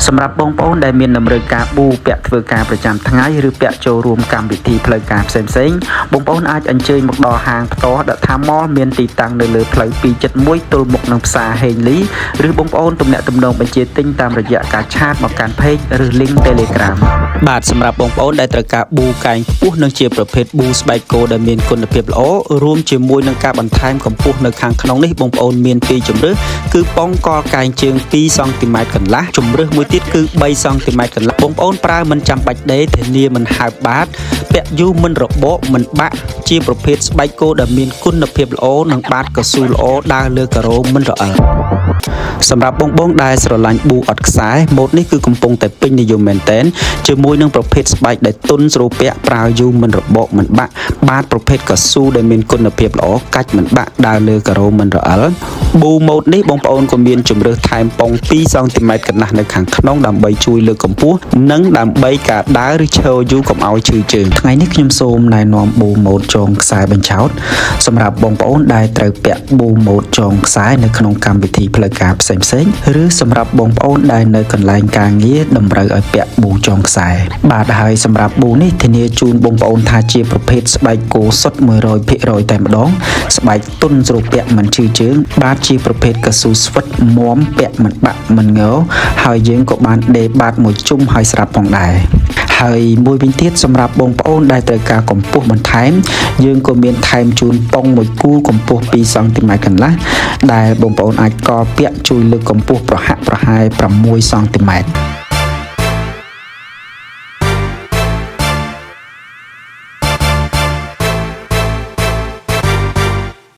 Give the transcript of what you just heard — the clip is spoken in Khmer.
សម្រាប់បងប្អូនដែលមានតម្រូវការប៊ូពាក់ធ្វើការប្រចាំថ្ងៃឬពាក់ចូលរួមកម្មវិធីផ្លូវការផ្សេងៗបងប្អូនអាចអញ្ជើញមកដល់ហាងផ្ទាល់ដកថាម៉លមានទីតាំងនៅលើផ្លូវ271ទល់មុខនឹងផ្សារហេងលីឬបងប្អូនទំនាក់ទំនងបញ្ជាទិញតាមរយៈការឆាតមកកាន់ Page ឬ Link Telegram បាទសម្រាប់បងប្អូនដែលត្រូវការប៊ូកែងខ្ពស់និងជាប្រភេទប៊ូស្បែកគោដែលមានគុណភាពល្អរួមជាមួយនឹងការបន្ថែមកម្ពស់នៅខាងក្នុងនេះបងប្អូនមានពីរជម្រើសគឺប៉ងកលកែងជើង2សង់ទីម៉ែត្រកន្លះជម្រើសមួយទៀតគឺ3សង់ទីម៉ែត្រកន្លះបងប្អូនប្រើមិនចាំបាច់ដេរធានាមិនហើបបាតពាក់យូរមិនរបកមិនបាក់ជាប្រភេទស្បែកគោដែលមានគុណភាពល្អនិងបាតកស៊ូល្អដើរលើការ៉ូមិនរអិលសម្រាប់បងបងដែលស្រឡាញ់ប៊ូអត់ខ្សែម៉ូដនេះគឺកំពុងតែពេញនិយមមែនទែនជាមួយនឹងប្រភេទស្បែកដែលទន់ស្រួលពាក់ប្រើយូរមិនរបកមិនបាក់បាតប្រភេទកស៊ូដែលមានគុណភាពល្អកាច់មិនបាក់ដើរលើការ៉ូមិនរអិលប៊ូម៉ូដនេះបងប្អូនក៏មានជម្រើសថែមប៉ុង2សង់ទីម៉ែត្រកន្លះនៅខាងក្នុងដើម្បីជួយលើកកម្ពស់និងដើម្បីការដើរឬឈរយូរកុំឲ្យឈឺជើងថ្ងៃនេះខ្ញុំសូមណែនាំប៊ូម៉ូដចងខ្សែបញ្ឆោតសម្រាប់បងប្អូនដែលត្រូវពាក់ប៊ូម៉ូដចងខ្សែនៅក្នុងកម្មវិធីផ្លូវការផ្សេងៗឬសម្រាប់បងប្អូនដែលនៅកន្លែងការងារតម្រូវឲ្យពាក់ប៊ូចងខ្សែបាទហើយសម្រាប់ប៊ូនេះធានាជូនបងប្អូនថាជាប្រភេទស្បែកគោសុទ្ធ 100% តែម្ដងស្បែកទន់ស្រួលពាក់មិនឈឺជើងបាទជាប្រភេទកស៊ូស្វិតមាំពាក់មិនបាក់មិនងើហើយយើងក៏បានដេរបាតមួយជុំហើយស្រាប់ផងដែរហើយមួយវិញទៀតសម្រាប់បងប្អូនដែលត្រូវការកម្ពស់បន្ថែមយើងក៏មានថែមជូនប៉ុងមួយគូកម្ពស់2សង់ទីម៉ែត្រកន្លះដែលបងប្អូនអាចកពាក់ជួយលើកកម្ពស់ប្រហាក់ប្រហែល6សង់ទីម៉ែត្រ